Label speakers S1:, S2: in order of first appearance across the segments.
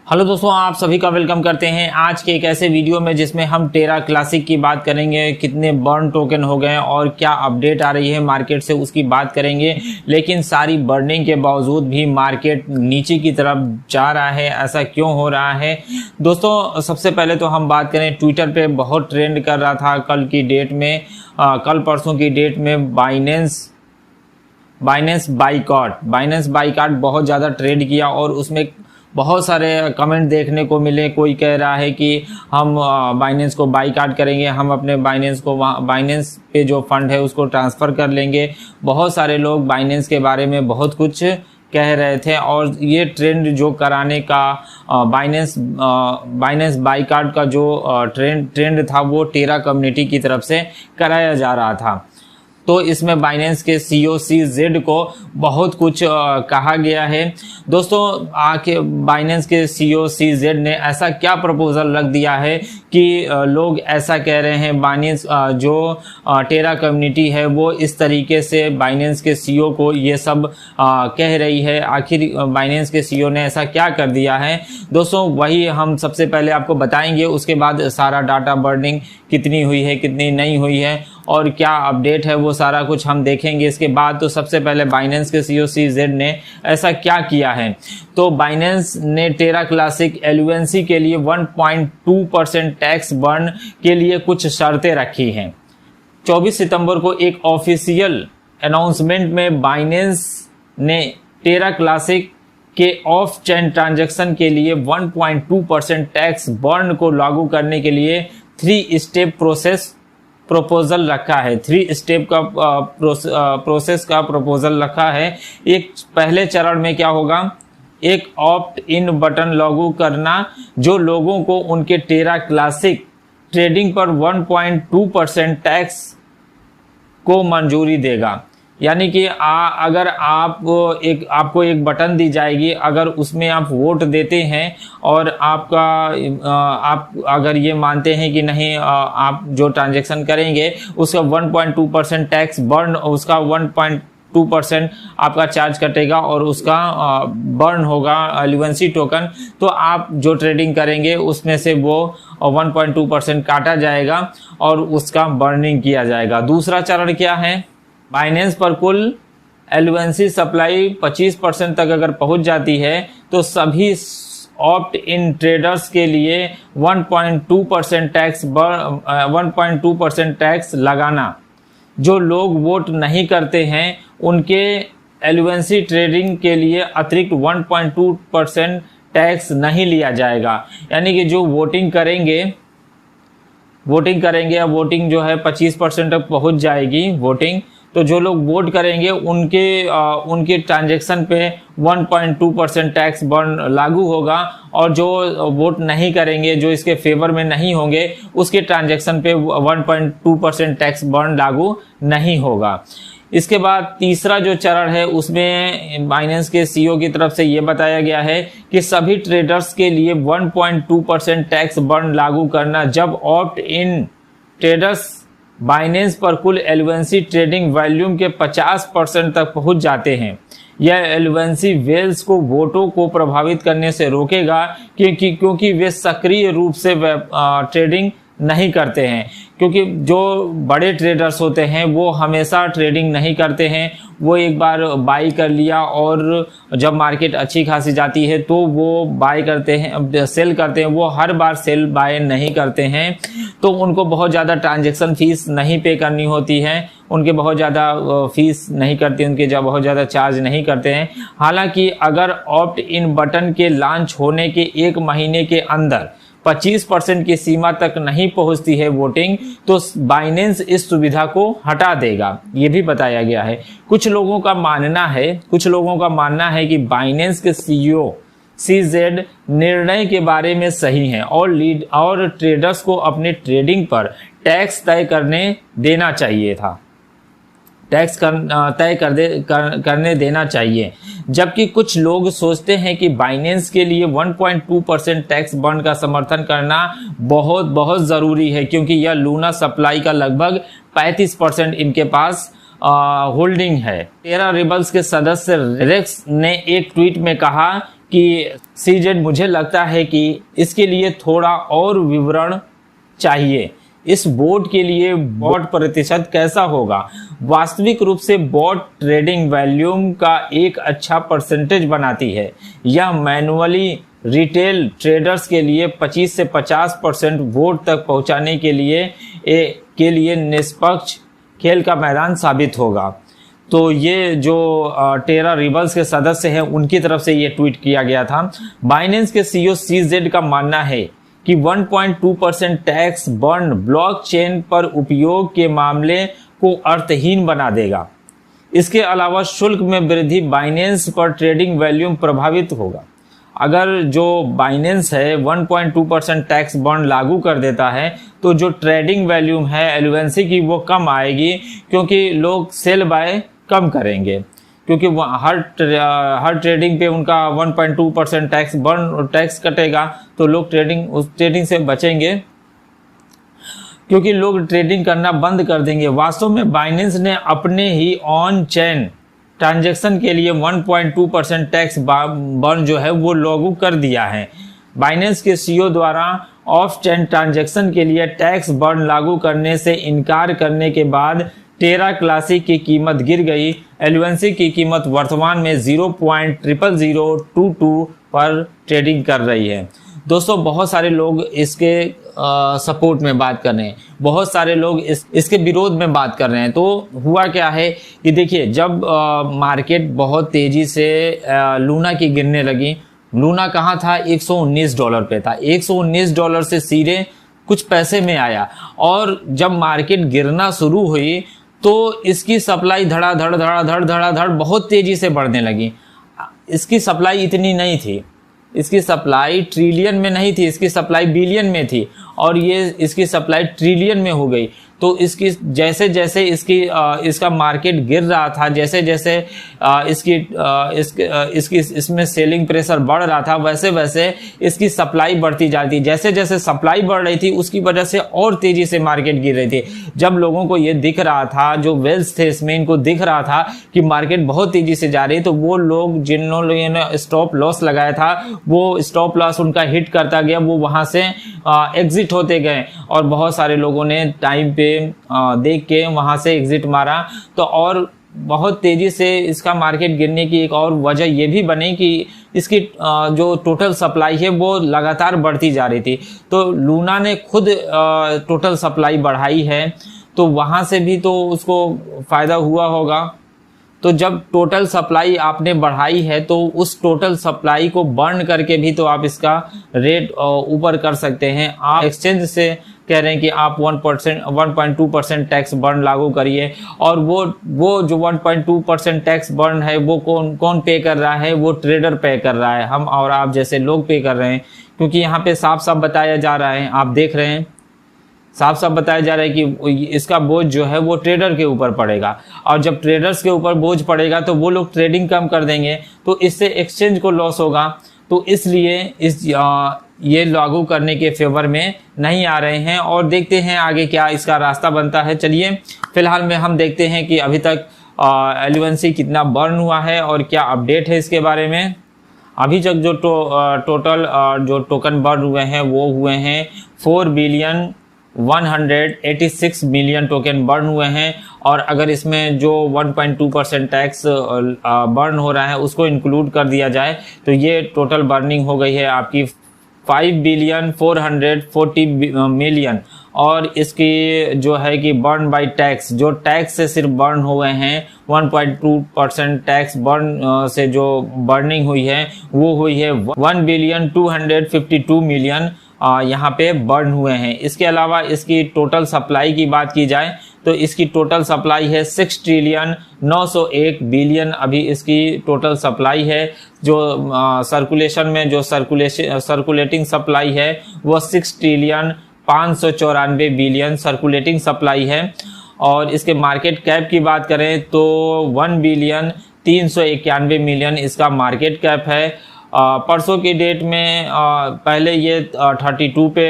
S1: Hello दोस्तों, आप सभी का वेलकम करते हैं आज के एक ऐसे वीडियो में जिसमें हम टेरा क्लासिक की बात करेंगे। कितने बर्न टोकन हो गए और क्या अपडेट आ रही है मार्केट से उसकी बात करेंगे। लेकिन सारी बर्निंग के बावजूद भी मार्केट नीचे की तरफ जा रहा है, ऐसा क्यों हो रहा है दोस्तों? सबसे पहले तो हम बात करें, ट्विटर पे बहुत ट्रेंड कर रहा था कल की डेट में, कल परसों की डेट में बाइनेंस बाइकआउट बहुत ज़्यादा ट्रेंड किया और उसमें बहुत सारे कमेंट देखने को मिले। कोई कह रहा है कि हम बाइनेंस को बाइकआउट करेंगे, हम अपने बाइनेंस पे जो फंड है उसको ट्रांसफ़र कर लेंगे। बहुत सारे लोग बाइनेंस के बारे में बहुत कुछ कह रहे थे और ये ट्रेंड जो कराने का बाइनेंस बाइकआउट का जो ट्रेंड था वो टेरा कम्युनिटी की तरफ से कराया जा रहा था। तो इसमें बाइनेंस के CEO CZ को बहुत कुछ कहा गया है दोस्तों। आके बाइनेंस के CEO CZ ने ऐसा क्या प्रपोजल रख दिया है कि लोग ऐसा कह रहे हैं, बाइनेंस जो टेरा कम्युनिटी है वो इस तरीके से बाइनेंस के CEO को ये सब कह रही है। आखिर बाइनेंस के CEO ने ऐसा क्या कर दिया है दोस्तों, वही हम सबसे पहले आपको बताएंगे। उसके बाद सारा डाटा बर्निंग कितनी हुई है, कितनी नहीं हुई है और क्या अपडेट है वो सारा कुछ हम देखेंगे। इसके बाद तो सबसे पहले बाइनेंस के CEO CZ ने ऐसा क्या किया है, तो बाइनेंस ने टेरा क्लासिक LUNC के लिए 1.2% टैक्स बर्न के लिए कुछ शर्तें रखी हैं। 24 सितंबर को एक ऑफिशियल अनाउंसमेंट में बाइनेंस ने टेरा क्लासिक के ऑफ चेन ट्रांजैक्शन के लिए 1.2% टैक्स बर्न को लागू करने के लिए 3 स्टेप प्रपोजल रखा है। 3 स्टेप का प्रोसेस का प्रपोजल रखा है। एक पहले चरण में क्या होगा, एक ऑप्ट इन बटन लागू करना जो लोगों को उनके टेरा क्लासिक ट्रेडिंग पर 1.2% टैक्स को मंजूरी देगा। यानी कि अगर आपको एक बटन दी जाएगी, अगर उसमें आप वोट देते हैं और आप अगर ये मानते हैं कि नहीं आप जो ट्रांजैक्शन करेंगे उसका 1.2% टैक्स बर्न, उसका 1.2% आपका चार्ज कटेगा और उसका बर्न होगा LUNC टोकन। तो आप जो ट्रेडिंग करेंगे उसमें से वो 1.2% काटा जाएगा और उसका बर्निंग किया जाएगा। दूसरा चरण क्या है, बाइनेंस पर कुल LUNC सप्लाई 25% तक अगर पहुंच जाती है तो सभी ऑप्ट इन ट्रेडर्स के लिए 1.2% टैक्स लगाना। जो लोग वोट नहीं करते हैं उनके LUNC ट्रेडिंग के लिए अतिरिक्त 1.2% टैक्स नहीं लिया जाएगा। यानी कि जो वोटिंग करेंगे या वोटिंग जो है 25% तक पहुंच जाएगी वोटिंग, तो जो लोग वोट करेंगे उनके ट्रांजैक्शन पे 1.2% टैक्स बर्न लागू होगा और जो वोट नहीं करेंगे, जो इसके फेवर में नहीं होंगे, उसके ट्रांजैक्शन पे 1.2% टैक्स बर्न लागू नहीं होगा। इसके बाद तीसरा जो चरण है उसमें बाइनेंस के CEO की तरफ से ये बताया गया है कि सभी ट्रेडर्स के लिए 1.2% टैक्स बर्न लागू करना जब ऑप्ट इन ट्रेडर्स बाइनेंस पर कुल LUNC ट्रेडिंग वॉल्यूम के 50% तक पहुंच जाते हैं। यह LUNC वेल्स को वोटों को प्रभावित करने से रोकेगा क्योंकि वे सक्रिय रूप से ट्रेडिंग नहीं करते हैं। क्योंकि जो बड़े ट्रेडर्स होते हैं वो हमेशा ट्रेडिंग नहीं करते हैं, वो एक बार बाई कर लिया और जब मार्केट अच्छी खासी जाती है तो वो बाई करते हैं, सेल करते हैं। वो हर बार सेल बाय नहीं करते हैं, तो उनको बहुत ज़्यादा ट्रांजैक्शन फीस नहीं पे करनी होती है, उनके बहुत ज़्यादा फीस नहीं करती, उनके बहुत ज़्यादा चार्ज नहीं करते हैं। हालांकि अगर ऑप्ट इन बटन के लॉन्च होने के 1 महीने के अंदर 25% की सीमा तक नहीं पहुंचती है वोटिंग, तो बाइनेंस इस सुविधा को हटा देगा, ये भी बताया गया है। कुछ लोगों का मानना है कि बाइनेंस के CEO CZ निर्णय के बारे में सही है और ट्रेडर्स को अपने ट्रेडिंग पर टैक्स तय करने देना चाहिए। जबकि कुछ लोग सोचते हैं कि बाइनेंस के लिए 1.2% टैक्स बर्न का समर्थन करना बहुत ज़रूरी है, क्योंकि यह लूना सप्लाई का लगभग 35% इनके पास होल्डिंग है। टेरा रिबल्स के सदस्य रेक्स ने एक ट्वीट में कहा कि सीजेड मुझे लगता है कि इसके लिए थोड़ा और विवरण चाहिए। इस बोट के लिए बॉट प्रतिशत कैसा होगा? वास्तविक रूप से बॉट ट्रेडिंग वॉल्यूम का एक अच्छा परसेंटेज बनाती है। यह मैनुअली रिटेल ट्रेडर्स के लिए 25 से 50% वोट तक पहुंचाने के लिए निष्पक्ष खेल का मैदान साबित होगा। तो ये जो टेरा रिबल्स के सदस्य हैं उनकी तरफ से ये ट्वीट किया गया था। बाइनेंस के सीईओ सीजेड का मानना है कि 1.2% टैक्स बर्न ब्लॉकचेन पर उपयोग के मामले को अर्थहीन बना देगा। इसके अलावा शुल्क में वृद्धि बाइनेंस पर ट्रेडिंग वॉल्यूम प्रभावित होगा। अगर जो बाइनेंस है 1.2% टैक्स बर्न लागू कर देता है तो जो ट्रेडिंग वॉल्यूम है एलुवेंसी की वो कम आएगी, क्योंकि लोग सेल बाय कम करेंगे, क्योंकि हर ट्रेडिंग पे उनका 1.2% टैक्स कटेगा, तो लोग उस ट्रेडिंग से बचेंगे, क्योंकि लोग ट्रेडिंग करना बंद कर देंगे। वास्तव में बाइनेंस ने अपने ही ऑन चेन ट्रांजैक्शन के लिए 1.2% टैक्स बर्न जो है वो लागू कर दिया है। बाइनेंस के सीईओ द्वारा ऑफ चेन ट्रांजैक्शन के लिए टैक्स बर्न लागू करने से इनकार करने के बाद टेरा क्लासिक की कीमत गिर गई। एलुवेंसी की कीमत वर्तमान में 0.00022 पर ट्रेडिंग कर रही है। दोस्तों, बहुत सारे लोग इसके सपोर्ट में बात कर रहे हैं, बहुत सारे लोग इसके विरोध में बात कर रहे हैं। तो हुआ क्या है कि देखिए, जब मार्केट बहुत तेजी से लूना की गिरने लगी, लूना कहाँ था? $119 पे था। $119 से सीधे कुछ पैसे में आया, और जब मार्केट गिरना शुरू हुई तो इसकी सप्लाई धड़ाधड़ बहुत तेजी से बढ़ने लगी। इसकी सप्लाई इतनी नहीं थी, इसकी सप्लाई ट्रिलियन में नहीं थी, इसकी सप्लाई बिलियन में थी, और ये इसकी सप्लाई ट्रिलियन में हो गई। तो इसकी जैसे जैसे इसका मार्केट गिर रहा था, जैसे जैसे इसमें सेलिंग प्रेशर बढ़ रहा था, वैसे वैसे इसकी सप्लाई बढ़ती जाती। जैसे जैसे सप्लाई बढ़ रही थी उसकी वजह से और तेजी से मार्केट गिर रही थी। जब लोगों को ये दिख रहा था, जो वेल्स थे इसमें, इनको दिख रहा था कि मार्केट बहुत तेजी से जा रही है, तो वो लोग जिन्होंने स्टॉप लॉस लगाया था वो स्टॉप लॉस उनका हिट करता गया, वो वहां से एग्जिट होते गए, और बहुत सारे लोगों ने टाइम पे देख के वहां से एग्जिट मारा। तो और बहुत तेजी से इसका मार्केट गिरने की एक और वजह ये भी बनी कि इसकी जो टोटल सप्लाई है वो लगातार बढ़ती जा रही थी। तो लूना ने खुद टोटल सप्लाई बढ़ाई है, तो वहां से भी तो उसको फायदा हुआ होगा। तो जब टोटल सप्लाई आपने बढ़ाई है तो उस टोटल सप्लाई को बर्न करके भी तो आप इसका रेट ऊपर कर सकते हैं। आप एक्सचेंज से कह रहे हैं कि आप 1.2% टैक्स बर्न लागू करिए, और वो जो 1.2% टैक्स बर्न है वो कौन पे कर रहा है? वो ट्रेडर पे कर रहा है, हम और आप जैसे लोग पे कर रहे हैं। क्योंकि यहाँ पे साफ साफ बताया जा रहा है, आप देख रहे हैं, साफ साफ बताया जा रहा है कि इसका बोझ जो है वो ट्रेडर के ऊपर पड़ेगा, और जब ट्रेडर्स के ऊपर बोझ पड़ेगा तो वो लोग ट्रेडिंग कम कर देंगे, तो इससे एक्सचेंज को लॉस होगा। तो इसलिए ये लागू करने के फेवर में नहीं आ रहे हैं, और देखते हैं आगे क्या इसका रास्ता बनता है। चलिए फिलहाल में हम देखते हैं कि अभी तक एलुवेंसी कितना बर्न हुआ है और क्या अपडेट है इसके बारे में। अभी तक जो टोटल जो टोकन बर्न हुए हैं वो हुए हैं 4,186 मिलियन टोकन बर्न हुए हैं, और अगर इसमें जो 1.2% टैक्स बर्न हो रहा है उसको इंक्लूड कर दिया जाए तो ये टोटल बर्निंग हो गई है आपकी 5,440 मिलियन। और इसकी जो है कि बर्न बाय टैक्स, जो टैक्स से सिर्फ बर्न हुए हैं 1.2% टैक्स बर्न से जो बर्निंग हुई है वो हुई है 1,252 मिलियन यहाँ पे बर्न हुए हैं। इसके अलावा इसकी टोटल सप्लाई की बात की जाए तो इसकी टोटल सप्लाई है 6,901 बिलियन अभी इसकी टोटल सप्लाई है। जो सर्कुलेशन में जो सर्कुलेटिंग सप्लाई है वो 6,594 बिलियन सर्कुलेटिंग सप्लाई है। और इसके मार्केट कैप की बात करें तो 1,391 मिलियन इसका मार्केट कैप है। परसों की डेट में पहले ये 32 पे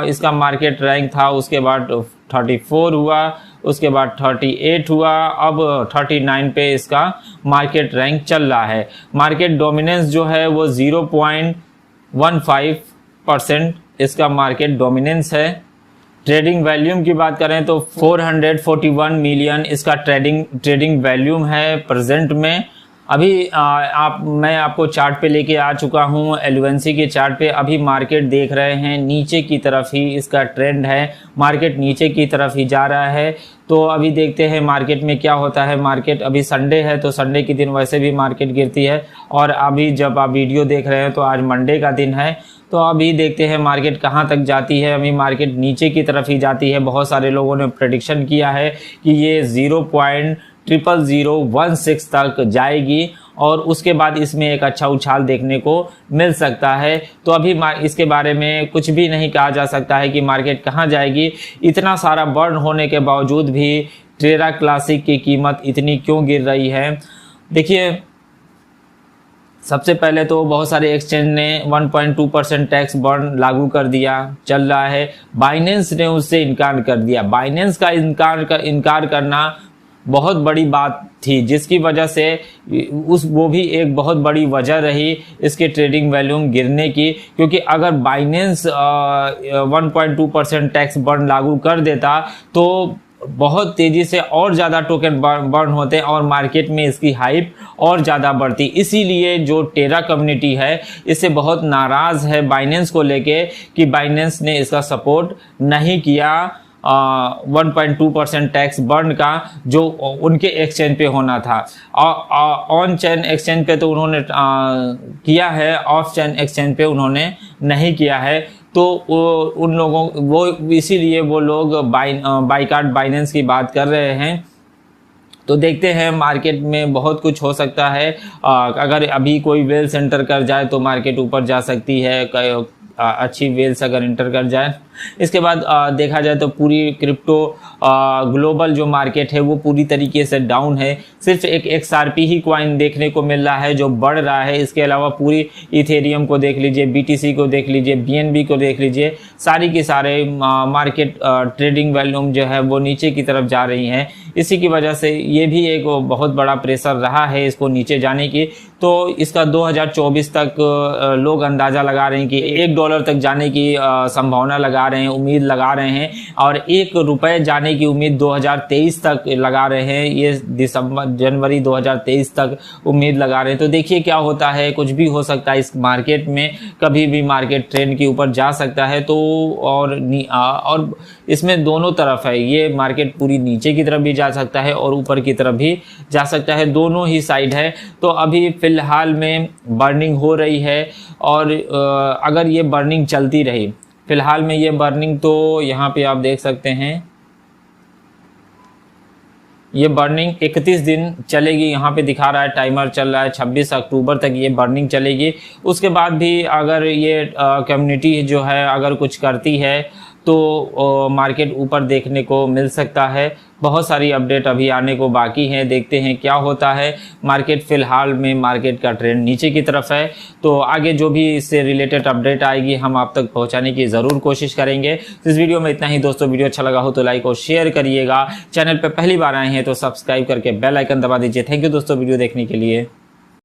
S1: इसका मार्केट रैंक था, उसके बाद 34 हुआ, उसके बाद 38 हुआ, अब 39 पे इसका मार्केट रैंक चल रहा है। मार्केट डोमिनेंस जो है वो 0.15% इसका मार्केट डोमिनेंस है। ट्रेडिंग वैल्यूम की बात करें तो 441 मिलियन इसका ट्रेडिंग वैल्यूम है प्रेजेंट में। अभी मैं आपको चार्ट पे लेके आ चुका हूँ, एलुवेंसी के चार्ट पे। अभी मार्केट देख रहे हैं नीचे की तरफ ही इसका ट्रेंड है, मार्केट नीचे की तरफ ही जा रहा है। तो अभी देखते हैं मार्केट में क्या होता है। मार्केट अभी संडे है तो संडे के दिन वैसे भी मार्केट गिरती है, और अभी जब आप वीडियो देख रहे हैं तो आज मंडे का दिन है। तो अभी देखते हैं मार्केट कहाँ तक जाती है। अभी मार्केट नीचे की तरफ ही जाती है। बहुत सारे लोगों ने प्रेडिक्शन किया है कि ये 0.00016 तक जाएगी और उसके बाद इसमें एक अच्छा उछाल देखने को मिल सकता है। तो अभी इसके बारे में कुछ भी नहीं कहा जा सकता है कि मार्केट कहाँ जाएगी। इतना सारा बर्न होने के बावजूद भी टेरा क्लासिक की कीमत इतनी क्यों गिर रही है। देखिए, सबसे पहले तो बहुत सारे एक्सचेंज ने 1.2% टैक्स बर्न लागू कर दिया, चल रहा है। बाइनेंस ने उससे इनकार कर दिया। बाइनेंस का इनकार करना बहुत बड़ी बात थी, जिसकी वजह से वो भी एक बहुत बड़ी वजह रही इसके ट्रेडिंग वैल्यूम गिरने की। क्योंकि अगर बाइनेंस 1.2% टैक्स बर्न लागू कर देता तो बहुत तेजी से और ज़्यादा टोकन बर्न होते और मार्केट में इसकी हाइप और ज़्यादा बढ़ती। इसीलिए जो टेरा कम्युनिटी है इससे बहुत नाराज़ है बाइनेंस को लेके कि बाइनेंस ने इसका सपोर्ट नहीं किया 1.2% टैक्स बर्न का जो उनके एक्सचेंज पे होना था। ऑन चेन एक्सचेंज पे तो उन्होंने किया है, ऑफ चेन एक्सचेंज पे उन्होंने नहीं किया है। तो उन लोगों वो इसीलिए वो लोग बाइकाट बाइनेंस की बात कर रहे हैं। तो देखते हैं मार्केट में बहुत कुछ हो सकता है। अगर अभी कोई वेल सेंटर कर जाए तो मार्केट ऊपर जा सकती है, अच्छी वेल्स अगर इंटर कर जाए। इसके बाद देखा जाए तो पूरी क्रिप्टो ग्लोबल जो मार्केट है वो पूरी तरीके से डाउन है। सिर्फ एक XRP ही कॉइन देखने को मिल रहा है जो बढ़ रहा है। इसके अलावा पूरी इथेरियम को देख लीजिए, BTC को देख लीजिए, BNB को देख लीजिए, सारी की सारे मार्केट ट्रेडिंग वैल्यूम जो है वो नीचे की तरफ जा रही हैं। इसी की वजह से ये भी एक बहुत बड़ा प्रेशर रहा है इसको नीचे जाने की। तो इसका 2024 तक लोग अंदाज़ा लगा रहे हैं कि $1 तक जाने की संभावना लगा रहे हैं, उम्मीद लगा रहे हैं, और ₹1 जाने की उम्मीद 2023 तक लगा रहे हैं। ये जनवरी 2023 तक उम्मीद लगा रहे हैं। तो देखिए क्या होता है, कुछ भी हो सकता है इस मार्केट में, कभी भी मार्केट ट्रेंड के ऊपर जा सकता है। तो और इसमें दोनों तरफ है, ये मार्केट पूरी नीचे की तरफ भी जा सकता है और ऊपर की तरफ भी जा सकता है, दोनों ही साइड है। तो अभी फिलहाल में बर्निंग हो रही है, और अगर ये बर्निंग चलती रही, फिलहाल में ये बर्निंग तो यहाँ पे आप देख सकते हैं, ये बर्निंग 31 दिन चलेगी। यहाँ पे दिखा रहा है, टाइमर चल रहा है, 26 अक्टूबर तक ये बर्निंग चलेगी। उसके बाद भी अगर ये कम्युनिटी जो है अगर कुछ करती है तो मार्केट ऊपर देखने को मिल सकता है। बहुत सारी अपडेट अभी आने को बाकी हैं, देखते हैं क्या होता है। मार्केट फ़िलहाल में मार्केट का ट्रेंड नीचे की तरफ है। तो आगे जो भी इससे रिलेटेड अपडेट आएगी हम आप तक पहुंचाने की ज़रूर कोशिश करेंगे। इस वीडियो में इतना ही दोस्तों। वीडियो अच्छा लगा हो तो लाइक और शेयर करिएगा। चैनल पर पहली बार आए हैं तो सब्सक्राइब करके बेल आइकन दबा दीजिए। थैंक यू दोस्तों वीडियो देखने के लिए।